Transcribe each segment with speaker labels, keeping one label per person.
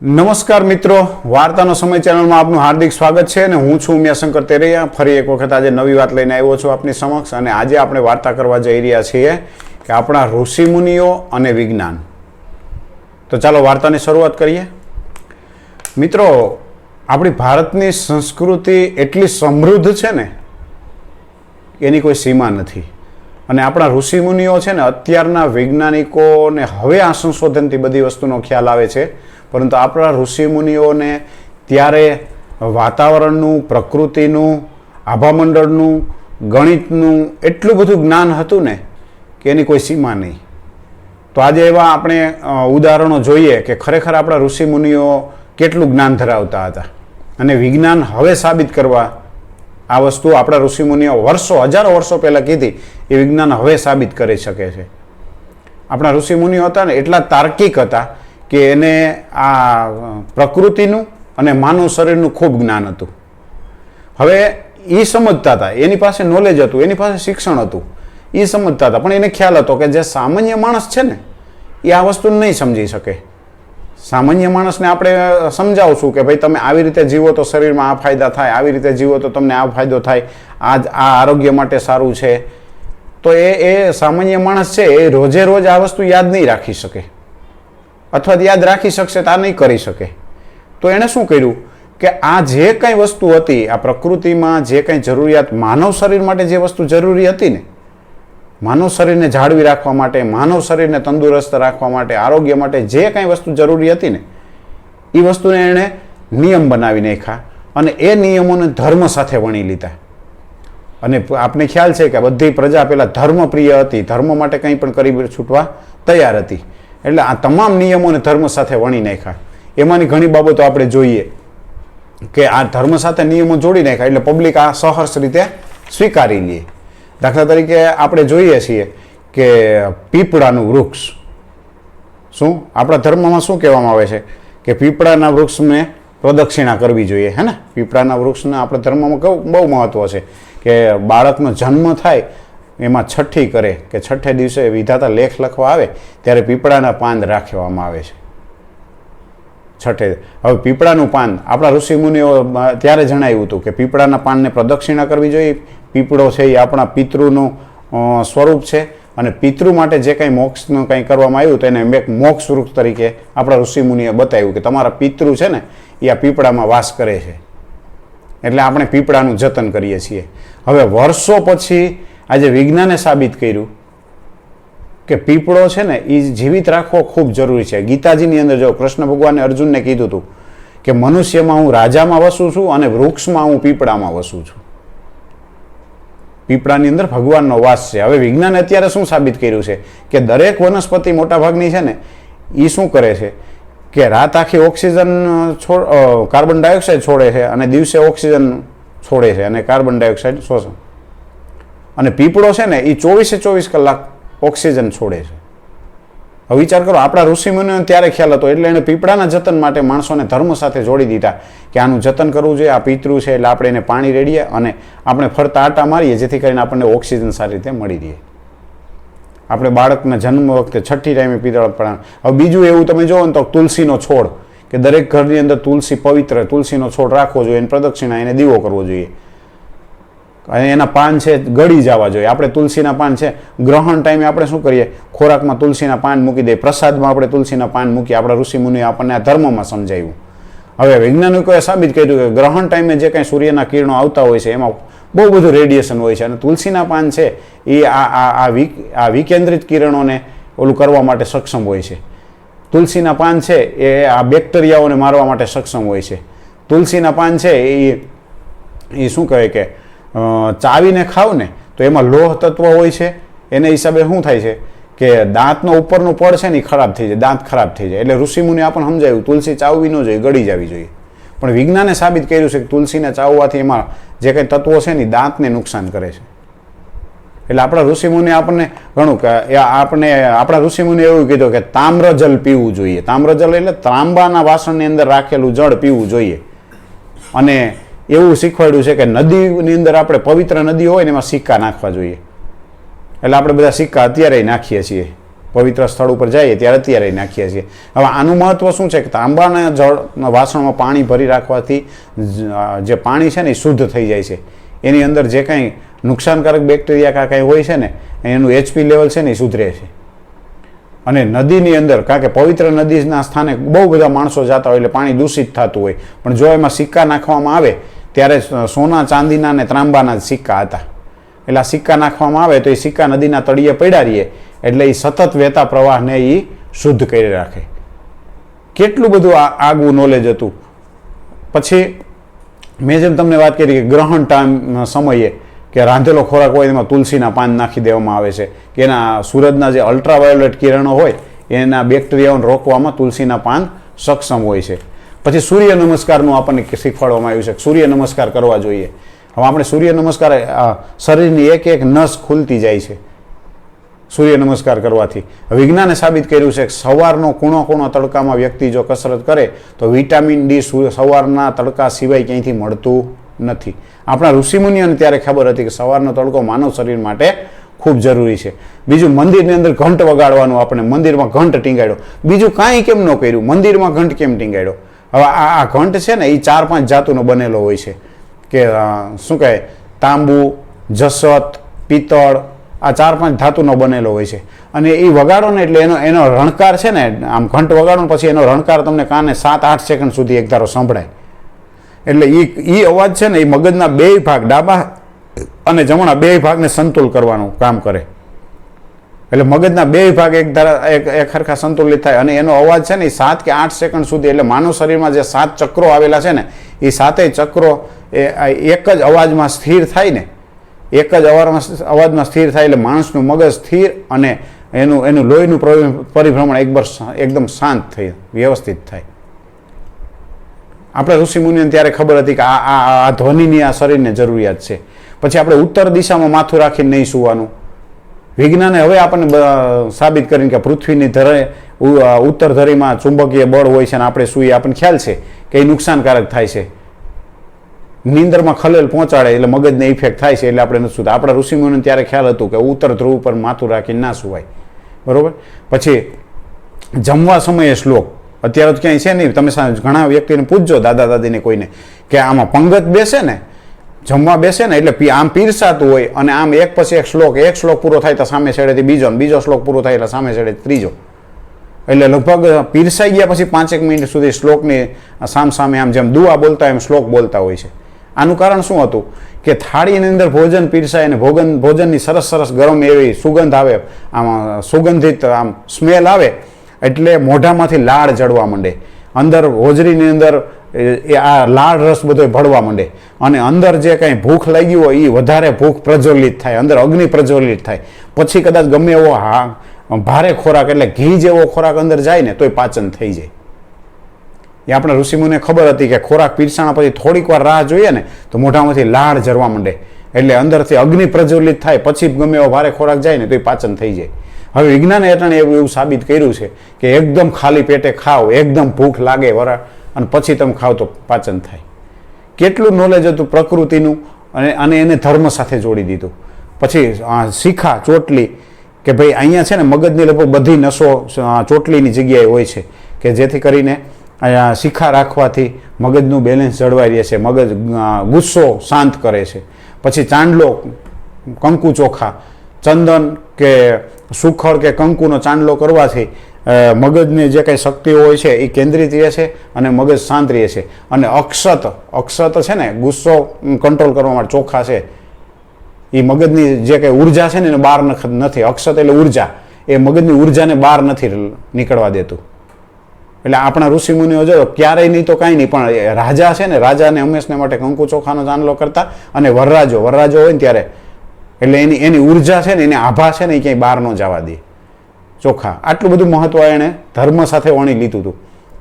Speaker 1: નમસ્કાર મિત્રો, વાર્તાનો સમય ચેનલમાં આપનું હાર્દિક સ્વાગત છે અને હું છું ઉમિયાશંકર તેરૈયા. ફરી એક વખત આજે નવી વાત લઈને આવ્યો છું આપની સમક્ષ અને આજે આપણે વાર્તા કરવા જઈ રહ્યા છીએ કે આપણા ઋષિમુનિઓ અને વિજ્ઞાન. તો ચાલો વાર્તાની શરૂઆત કરીએ. મિત્રો, આપણી ભારતની સંસ્કૃતિ એટલી સમૃદ્ધ છે ને એની કોઈ સીમા નથી અને આપણા ઋષિમુનિઓ છે ને અત્યારના વૈજ્ઞાનિકોને હવે આ સંશોધનથી બધી વસ્તુનો ખ્યાલ આવે છે, પરંતુ આપણા ઋષિમુનિઓને ત્યારે વાતાવરણનું, પ્રકૃતિનું, આભામંડળનું, ગણિતનું એટલું બધું જ્ઞાન હતું ને કે એની કોઈ સીમા નહીં. તો આજે એવા આપણે ઉદાહરણો જોઈએ કે ખરેખર આપણા ઋષિમુનિઓ કેટલું જ્ઞાન ધરાવતા હતા અને વિજ્ઞાન હવે સાબિત કરવા આ વસ્તુ આપણા ઋષિમુનિઓ હજારો વર્ષો પહેલાં કીધી એ વિજ્ઞાન હવે સાબિત કરી શકે છે. આપણા ઋષિમુનિઓ હતા ને એટલા તાર્કિક હતા કે એને આ પ્રકૃતિનું અને માનવ શરીરનું ખૂબ જ્ઞાન હતું. હવે એ સમજતા હતા, એની પાસે નોલેજ હતું, એની પાસે શિક્ષણ હતું, એ સમજતા હતા, પણ એને ખ્યાલ હતો કે જે સામાન્ય માણસ છે ને એ આ વસ્તુને નહીં સમજી શકે. સામાન્ય માણસને આપણે સમજાવશું કે ભાઈ તમે આવી રીતે જીવો તો શરીરમાં આ ફાયદા થાય, આવી રીતે જીવો તો તમને આ ફાયદો થાય, આ આરોગ્ય માટે સારું છે, તો એ સામાન્ય માણસ છે એ રોજે રોજ આ વસ્તુ યાદ નહીં રાખી શકે અથવા યાદ રાખી શકશે તો આ નહીં કરી શકે. તો એણે શું કર્યું કે આ જે કંઈ વસ્તુ હતી આ પ્રકૃતિમાં, જે કંઈ જરૂરિયાત માનવ શરીર માટે જે વસ્તુ જરૂરી હતી ને, માનવ શરીરને જાળવી રાખવા માટે, માનવ શરીરને તંદુરસ્ત રાખવા માટે, આરોગ્ય માટે જે કંઈ વસ્તુ જરૂરી હતી ને એ વસ્તુને એણે નિયમ બનાવી નાખ્યા અને એ નિયમોને ધર્મ સાથે વણી લીધા. અને આપને ખ્યાલ છે કે બધી પ્રજા પહેલાં ધર્મપ્રિય હતી, ધર્મ માટે કંઈ પણ કરી છૂટવા તૈયાર હતી. એટલે આ તમામ નિયમોને ધર્મ સાથે વણી નાખ્યા. એમાંની ઘણી બાબતો આપણે જોઈએ કે આ ધર્મ સાથે નિયમો જોડી નાખ્યા એટલે પબ્લિક આ સહર્ષ રીતે સ્વીકારી લે. દાખલા તરીકે આપણે જોઈએ છીએ કે પીપળાનું વૃક્ષ, શું આપણા ધર્મમાં શું કહેવામાં આવે છે કે પીપળાના વૃક્ષને પ્રદક્ષિણા કરવી જોઈએ, હે ને? પીપળાના વૃક્ષને આપણા ધર્મમાં બહુ મહત્વ છે કે બાળકનો જન્મ થાય એમાં છઠ્ઠી કરે કે છઠ્ઠે દિવસે વિધાતા લેખ લખવા આવે ત્યારે પીપળાના પાન રાખવામાં આવે છે છઠ્ઠે. હવે પીપળાનું પાન આપણા ઋષિમુનિઓ ત્યારે જણાવ્યું હતું કે પીપળાના પાનને પ્રદક્ષિણા કરવી જોઈએ. પીપળો છે એ આપણા પિતૃનું સ્વરૂપ છે અને પિતૃ માટે જે કંઈ મોક્ષનું કંઈ કરવામાં આવ્યું તો એને એક મોક્ષ વૃક્ષ તરીકે આપણા ઋષિમુનિએ બતાવ્યું કે તમારા પિતૃ છે ને એ આ પીપળામાં વાસ કરે છે, એટલે આપણે પીપળાનું જતન કરીએ છીએ. હવે વર્ષો પછી આજે વિજ્ઞાને સાબિત કર્યું કે પીપળો છે ને એ જીવિત રાખવો ખૂબ જરૂરી છે. ગીતાજીની અંદર જો કૃષ્ણ ભગવાને અર્જુનને કીધું હતું કે મનુષ્યમાં હું રાજામાં વસું છું અને વૃક્ષમાં હું પીપળામાં વસું છું. પીપળાની અંદર ભગવાનનો વાસ છે. હવે વિજ્ઞાને અત્યારે શું સાબિત કર્યું છે કે દરેક વનસ્પતિ મોટાભાગની છે ને એ શું કરે છે કે રાત આખી ઓક્સિજન કાર્બન ડાયોક્સાઇડ છોડે છે અને દિવસે ઓક્સિજન છોડે છે અને કાર્બન ડાયોક્સાઇડ શોષણ. અને પીપળો છે ને એ 24 કલાક ઓક્સિજન છોડે છે. હવે વિચાર કરો, આપણા ઋષિમુનિઓને ત્યારે ખ્યાલ હતો એટલે એને પીપળાના જતન માટે માણસોને ધર્મ સાથે જોડી દીધા કે આનું જતન કરવું જોઈએ, આ પિતૃ છે એટલે આપણે એને પાણી રેડીએ અને આપણે ફરતા આટા મારીએ જેથી કરીને આપણને ઓક્સિજન સારી રીતે મળી રહે. આપણે બાળકના જન્મ વખતે છઠ્ઠી ટાઈમે પીપળા. હવે બીજું એવું તમે જુઓ ને તો તુલસીનો છોડ, કે દરેક ઘરની અંદર તુલસી પવિત્ર, તુલસીનો છોડ રાખવો જોઈએ, એને પ્રદક્ષિણા, એને દીવો કરવો જોઈએ અને એના પાન છે ગળી જવા જોઈએ. આપણે તુલસીના પાન છે ગ્રહણ ટાઈમે આપણે શું કરીએ, ખોરાકમાં તુલસીના પાન મૂકી દઈએ, પ્રસાદમાં આપણે તુલસીના પાન મૂકીએ. આપણા ઋષિમુનિએ આપણને આ ધર્મમાં સમજાવ્યું. હવે વૈજ્ઞાનિકોએ સાબિત કર્યું કે ગ્રહણ ટાઈમે જે કંઈ સૂર્યના કિરણો આવતા હોય છે એમાં બહુ બધું રેડિયેશન હોય છે અને તુલસીના પાન છે એ આ વિકેન્દ્રિત કિરણોને ઓલું કરવા માટે સક્ષમ હોય છે. તુલસીના પાન છે એ આ બેક્ટેરિયાઓને મારવા માટે સક્ષમ હોય છે. તુલસીના પાન છે એ શું કહે કે ચાવીને ખાવ ને તો એમાં લોહ તત્વ હોય છે, એને હિસાબે શું થાય છે કે દાંતનો ઉપરનું પડ છે ને એ ખરાબ થઈ જાય, દાંત ખરાબ થઈ જાય. એટલે ઋષિમુનિએ આપણને સમજાવ્યું તુલસી ચાવવી ન જોઈએ, ગળી જવી જોઈએ. પણ વિજ્ઞાને સાબિત કર્યું છે કે તુલસીને ચાવવાથી એમાં જે કંઈ તત્વો છે ને દાંતને નુકસાન કરે છે. એટલે આપણા ઋષિમુનિએ આપણને ઘણું કે આપણા ઋષિમુનિએ એવું કીધું કે તામ્રજલ પીવું જોઈએ. તામ્રજલ એટલે તાંબાના વાસણની અંદર રાખેલું જળ પીવું જોઈએ. અને એવું શીખવાડ્યું છે કે નદીની અંદર આપણે પવિત્ર નદી હોય ને એમાં સિક્કા નાખવા જોઈએ. એટલે આપણે બધા સિક્કા અત્યારે નાખીએ છીએ પવિત્ર સ્થળ ઉપર જઈએ ત્યારે અત્યારે નાખીએ છીએ. હવે આનું મહત્વ શું છે કે તાંબાના જળના વાસણમાં પાણી ભરી રાખવાથી જે પાણી છે ને એ શુદ્ધ થઈ જાય છે. એની અંદર જે કાંઈ નુકસાનકારક બેક્ટેરિયા કાંઈ હોય છે ને એનું HP લેવલ છે ને એ સુધરે છે. અને નદીની અંદર, કારણ કે પવિત્ર નદીના સ્થાને બહુ બધા માણસો જતા હોય એટલે પાણી દૂષિત થતું હોય, પણ જો એમાં સિક્કા નાખવામાં આવે ત્યારે સોના, ચાંદીના અને ત્રાંબાના જ સિક્કા હતા. એટલે આ સિક્કા નાખવામાં આવે તો એ સિક્કા નદીના તળિયે પડ્યા રહીએ એટલે એ સતત વહેતા પ્રવાહને એ શુદ્ધ કરી રાખે. કેટલું બધું આગવું નોલેજ હતું. પછી મેં જેમ તમને વાત કરી કે ગ્રહણ ટાઈમ સમયે કે રાંધેલો ખોરાક હોય એમાં તુલસીના પાન નાખી દેવામાં આવે છે કે એના સૂરજના જે અલ્ટ્રાવાયોલેટ કિરણો હોય એના બેક્ટેરિયાઓને રોકવામાં તુલસીના પાન સક્ષમ હોય છે. પછી સૂર્ય નમસ્કારનું આપણને શીખવાડવામાં આવ્યું છે કે સૂર્ય નમસ્કાર કરવા જોઈએ. હવે આપણે સૂર્ય નમસ્કાર, શરીરની એક એક નસ ખુલતી જાય છે સૂર્ય નમસ્કાર કરવાથી. વિજ્ઞાને સાબિત કર્યું છે કે સવારનો કૂણો તડકામાં વ્યક્તિ જો કસરત કરે તો વિટામિન ડી સવારના તડકા સિવાય ક્યાંયથી મળતું નથી. આપણા ઋષિમુનિઓને ત્યારે ખબર હતી કે સવારનો તડકો માનવ શરીર માટે ખૂબ જરૂરી છે. બીજું, મંદિરની અંદર ઘંટ વગાડવાનું, આપણે મંદિરમાં ઘંટ ટીંગાડ્યો. બીજું કાંઈ કેમ ન કર્યું, મંદિરમાં ઘંટ કેમ ટીંગાડ્યો? હવે આ ઘંટ છે ને એ 4-5 જાતોનો બનેલો હોય છે કે શું કહે, તાંબુ, જસત, પિત્તળ, આ 4-5 ધાતુનો બનેલો હોય છે. અને એ વગાડો ને એટલે એનો રણકાર છે ને, આમ ઘંટ વગાડો ને પછી એનો રણકાર તમને કાને 7-8 સેકન્ડ સુધી એક ધારો સંભળાય. એટલે એ અવાજ છે ને એ મગજના 2 ભાગ, ડાબા અને જમણા 2 ભાગને સંતુલ કરવાનું કામ કરે. એટલે મગજના 2 ભાગ એક સરખા સંતુલિત થાય અને એનો અવાજ છે ને એ 7 કે 8 સેકન્ડ સુધી, એટલે માનવ શરીરમાં જે 7 ચક્રો આવેલા છે ને એ 7 ચક્રો એક જ અવાજમાં સ્થિર થાય ને, એક જ અવાજમાં સ્થિર થાય એટલે માણસનું મગજ સ્થિર અને એનું લોહીનું પરિભ્રમણ એકદમ શાંત થઈ વ્યવસ્થિત થાય. આપણે ઋષિમુનિઓને ત્યારે ખબર હતી કે આ ધ્વનિની આ શરીરને જરૂરિયાત છે. પછી આપણે ઉત્તર દિશામાં માથું રાખીને નહીં સૂવાનું. વિજ્ઞાને હવે આપણને સાબિત કરીને કે પૃથ્વીની ઉત્તર ધરીમાં ચુંબકીય બળ હોય છે અને આપણે સૂઈએ આપણને ખ્યાલ છે કે એ નુકસાનકારક થાય છે, નીંદરમાં ખલેલ પહોંચાડે એટલે મગજને ઇફેક્ટ થાય છે એટલે આપણે નથી સૂતા. આપણા ઋષિમુનિઓને ત્યારે ખ્યાલ હતું કે ઉત્તર ધ્રુવ પર માથું રાખીને ના સુવાય. બરોબર. પછી જમવા સમયે શ્લોક, અત્યારે તો ક્યાંય છે નહીં, તમે ઘણા વ્યક્તિને પૂછજો, દાદા દાદીને કોઈને, કે આમાં પંગત બેસે ને, જમવા બેસે ને એટલે આમ પીરસાતું હોય અને આમ એક પછી એક શ્લોક પૂરો થાય તો સામે છેડેથી બીજો શ્લોક પૂરો થાય એટલે સામે છેડે ત્રીજો. એટલે લગભગ પીરસાઈ ગયા પછી 5 મિનિટ સુધી શ્લોકની સામે આમ જેમ દુઆ બોલતા એમ શ્લોક બોલતા હોય છે. આનું કારણ શું હતું કે થાળીની અંદર ભોજન પીરસાય અને ભોજનની સરસ ગરમ એવી સુગંધ આવે, આમ સુગંધિત આમ સ્મેલ આવે એટલે મોઢામાંથી લાળ જળવા માંડે, અંદર હોજરીની અંદર આ લાળ રસ બધો ભળવા માંડે અને અંદર જે કાંઈ ભૂખ લાગી હોય એ વધારે ભૂખ પ્રજ્વલિત થાય, અંદર અગ્નિ પ્રજ્વલિત થાય. પછી કદાચ ગમે એવો ભારે ખોરાક એટલે ઘી જેવો ખોરાક અંદર જાય ને તોય પાચન થઈ જાય. એ આપણા ઋષિમુનિને ખબર હતી કે ખોરાક પીરસાણા પછી થોડીક વાર રાહ જોઈએ ને તો મોઢામાંથી લાળ ઝરવા માંડે એટલે અંદરથી અગ્નિ પ્રજ્વલિત થાય, પછી ગમે એવો ભારે ખોરાક જાય ને તોય પાચન થઈ જાય. હવે વિજ્ઞાને એટલે એવું સાબિત કર્યું છે કે એકદમ ખાલી પેટે ખાઓ, એકદમ ભૂખ લાગે અને પછી તમે ખાવ તો પાચન થાય. કેટલું નોલેજ હતું પ્રકૃતિનું અને એને ધર્મ સાથે જોડી દીધું. પછી શિખા, ચોટલી, કે ભાઈ અહીંયા છે ને મગજની લગભગ બધી નસો ચોટલીની જગ્યાએ હોય છે કે જેથી કરીને શિખા રાખવાથી મગજનું બેલેન્સ જળવાઈ રહે છે, મગજ ગુસ્સો શાંત કરે છે. પછી ચાંદલો, કંકુ ચોખા, ચંદન કે સુખડ કે કંકુનો ચાંદલો કરવાથી મગજની જે કંઈ શક્તિઓ હોય છે એ કેન્દ્રિત રહે છે અને મગજ શાંત રહે છે. અને અક્ષત છે ને ગુસ્સો કંટ્રોલ કરવા માટે ચોખા છે, એ મગજની જે કંઈ ઉર્જા છે ને એને બહાર નથી, અક્ષત એટલે ઉર્જા, એ મગજની ઉર્જાને બહાર નથી નીકળવા દેતું. એટલે આપણા ઋષિમુનિઓ જો ક્યારેય નહીં તો કાંઈ નહીં, પણ રાજા છે ને, રાજાને હંમેશને માટે કંકુ ચોખાનો ચાંદલો કરતા. અને વરરાજો હોય ને ત્યારે એટલે એની ઉર્જા છે ને, એની આભા છે ને એ ક્યાંય બહાર ન જવા દે ચોખા. આટલું બધું મહત્વ એણે ધર્મ સાથે વણી લીધું હતું.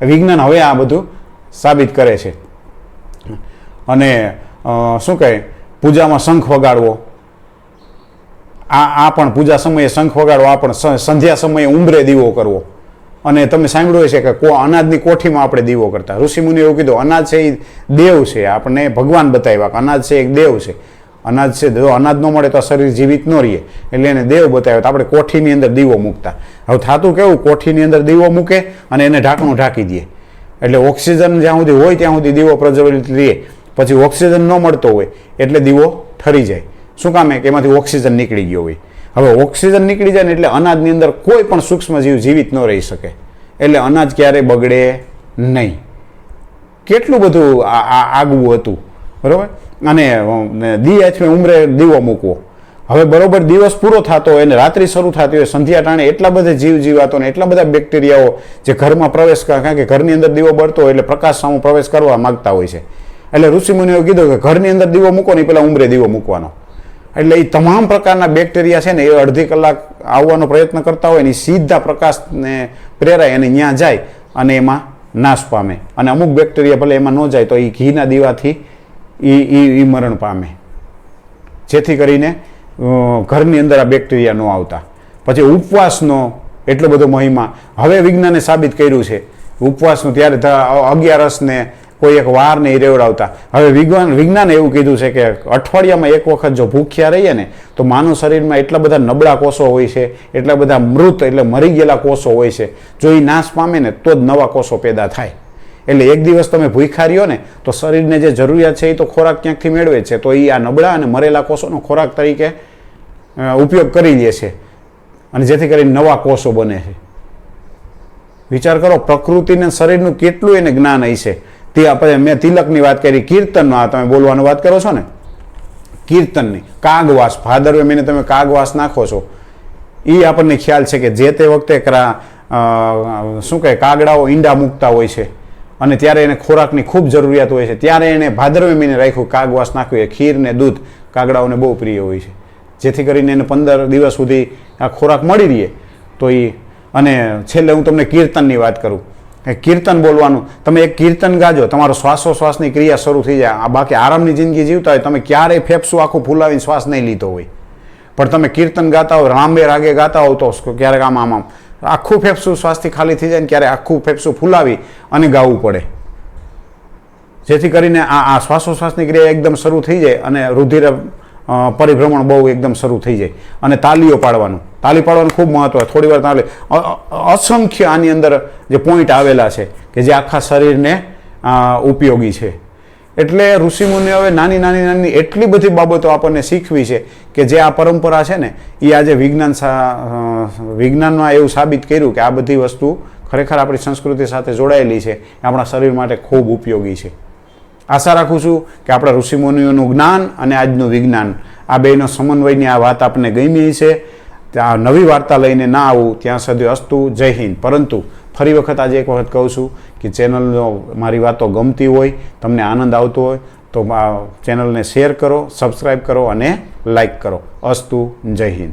Speaker 1: વિજ્ઞાન હવે આ બધું સાબિત કરે છે. અને શું કહે, પૂજામાં શંખ વગાડવો, આ પણ પૂજા સમયે શંખ વગાડવો, આ પણ સંધ્યા સમયે ઉંબરે દીવો કરવો. અને તમે સાંભળ્યું છે કે અનાજની કોઠીમાં આપણે દીવો કરતા. ઋષિમુનિએ એવું કીધું, અનાજ છે એ દેવ છે, આપણને ભગવાન બતાવ્યા કે અનાજ છે એક દેવ છે. અનાજ છે, જો અનાજ ન મળે તો શરીર જીવિત ન રહે, એટલે એને દેવ બતાવ્યો. તો આપણે કોઠીની અંદર દીવો મૂકતા. હવે થતું કેવું, કોઠીની અંદર દીવો મૂકે અને એને ઢાંકણું ઢાંકી દે, એટલે ઓક્સિજન જ્યાં સુધી હોય ત્યાં સુધી દીવો પ્રજ્વલિત રહે. પછી ઓક્સિજન ન મળતો હોય એટલે દીવો ઠરી જાય. શું કામે કે એમાંથી ઓક્સિજન નીકળી ગયો હોય. હવે ઓક્સિજન નીકળી જાય ને એટલે અનાજની અંદર કોઈ પણ સૂક્ષ્મ જીવ જીવિત ન રહી શકે, એટલે અનાજ ક્યારેય બગડે નહીં. કેટલું બધું આગવું હતું, બરાબર. અને દી આથમે ઉમરે દીવો મૂકવો. હવે બરોબર દિવસ પૂરો થતો હોય અને રાત્રિ શરૂ થતી હોય, સંધ્યા ટાણે એટલા બધા જીવ જીવાતો ને એટલા બધા બેક્ટેરિયાઓ જે ઘરમાં પ્રવેશ, કારણ કે ઘરની અંદર દીવો બળતો હોય એટલે પ્રકાશ સામો પ્રવેશ કરવા માગતા હોય છે. એટલે ઋષિમુનિઓએ કીધું કે ઘરની અંદર દીવો મૂકો ને પેલા ઉમરે દીવો મૂકવાનો. એટલે એ તમામ પ્રકારના બેક્ટેરિયા છે ને એ અડધી કલાક આવવાનો પ્રયત્ન કરતા હોય ને એ સીધા પ્રકાશને પ્રેરાય અને ત્યાં જાય અને એમાં નાશ પામે. અને અમુક બેક્ટેરિયા ભલે એમાં ન જાય તો એ ઘીના દીવાથી એ મરણ પામે, જેથી કરીને ઘરની અંદર આ બેક્ટેરિયા ન આવતા. પછી ઉપવાસનો એટલો બધો મહિમા હવે વિજ્ઞાને સાબિત કર્યું છે. ઉપવાસનું ત્યારે 11 કોઈ એક વાર ને એ રેવડાવતા. હવે વિજ્ઞાને એવું કીધું છે કે અઠવાડિયામાં એક વખત જો ભૂખ્યા રહીએ ને તો માનવ શરીરમાં એટલા બધા નબળા કોષો હોય છે, એટલા બધા મૃત એટલે મરી ગયેલા કોષો હોય છે, જો એ નાશ પામે ને તો જ નવા કોષો પેદા થાય. એટલે એક દિવસ તમે ભૂખ્યા રહ્યો ને તો શરીરને જે જરૂરિયાત છે એ તો ખોરાક ક્યાંકથી મેળવે છે, તો એ આ નબળા અને મરેલા કોષોનો ખોરાક તરીકે ઉપયોગ કરી લે છે અને જેથી કરીને નવા કોષો બને છે. વિચાર કરો, પ્રકૃતિને શરીરનું કેટલું એને જ્ઞાન હશે. તે આપણે મેં તિલકની વાત કરી, કીર્તનનો આ તમે બોલવાની વાત કરો છો ને, કીર્તનની કાગવાસ, ભાદરવે મહિને તમે કાગવાસ નાખો છો, એ આપણને ખ્યાલ છે કે જે તે વખતે શું કહે કાગડાઓ ઈંડા મૂકતા હોય છે અને ત્યારે એને ખોરાકની ખૂબ જરૂરિયાત હોય છે, ત્યારે એને ભાદરવે મહિને રાખ્યું કાગવાસ નાખ્યું. ખીર ને દૂધ કાગડાઓને બહુ પ્રિય હોય છે, જેથી કરીને એને 15 દિવસ સુધી આ ખોરાક મળી રહે. તો એ અને છેલ્લે હું તમને કીર્તનની વાત કરું. કીર્તન બોલવાનું, તમે એક કીર્તન ગાજો, તમારો શ્વાસોશ્વાસની ક્રિયા શરૂ થઈ જાય. આ બાકી આરામની જિંદગી જીવતા હોય તમે ક્યારેય ફેફસું આખું ફૂલાવીને શ્વાસ નહીં લીધો હોય, પણ તમે કીર્તન ગાતા હો, લાંબે રાગે ગાતા હો તો ક્યારેક આમ આખું ફેફસું શ્વાસથી ખાલી થઈ જાય ને ક્યારે આખું ફેફસું ફૂલાવી અને ગાવું પડે, જેથી કરીને આ શ્વાસોશ્વાસની ક્રિયા એકદમ શરૂ થઈ જાય અને રુધિર પરિભ્રમણ બહુ એકદમ શરૂ થઈ જાય. અને તાલીઓ પાડવાનું, તાલી પાડવાનું ખૂબ મહત્વ. થોડી વાર તાલી, અસંખ્ય આની અંદર જે પોઈન્ટ આવેલા છે કે જે આખા શરીરને ઉપયોગી છે. એટલે ઋષિમુનિઓએ નાની નાની નાની એટલી બધી બાબતો આપણને શીખવી છે કે જે આ પરંપરા છે ને એ આજે વિજ્ઞાનમાં એવું સાબિત કર્યું કે આ બધી વસ્તુ ખરેખર આપણી સંસ્કૃતિ સાથે જોડાયેલી છે, આપણા શરીર માટે ખૂબ ઉપયોગી છે. આશા રાખું છું કે આપણા ઋષિમુનિઓનું જ્ઞાન અને આજનું વિજ્ઞાન આ બેનો સમન્વયની આ વાત આપણને ગમી છે. ત્યાં નવી વાર્તા લઈને ના આવું ત્યાં સુધી અસ્તુ, જય હિન્દ. પરંતુ ફરી વખત આજે એક વખત કહું છું કે ચેનલનો મારી વાતો ગમતી હોય, તમને આનંદ આવતો હોય તો ચેનલને શેર કરો, સબસ્ક્રાઈબ કરો અને લાઈક કરો. અસ્તુ, જય હિન્દ.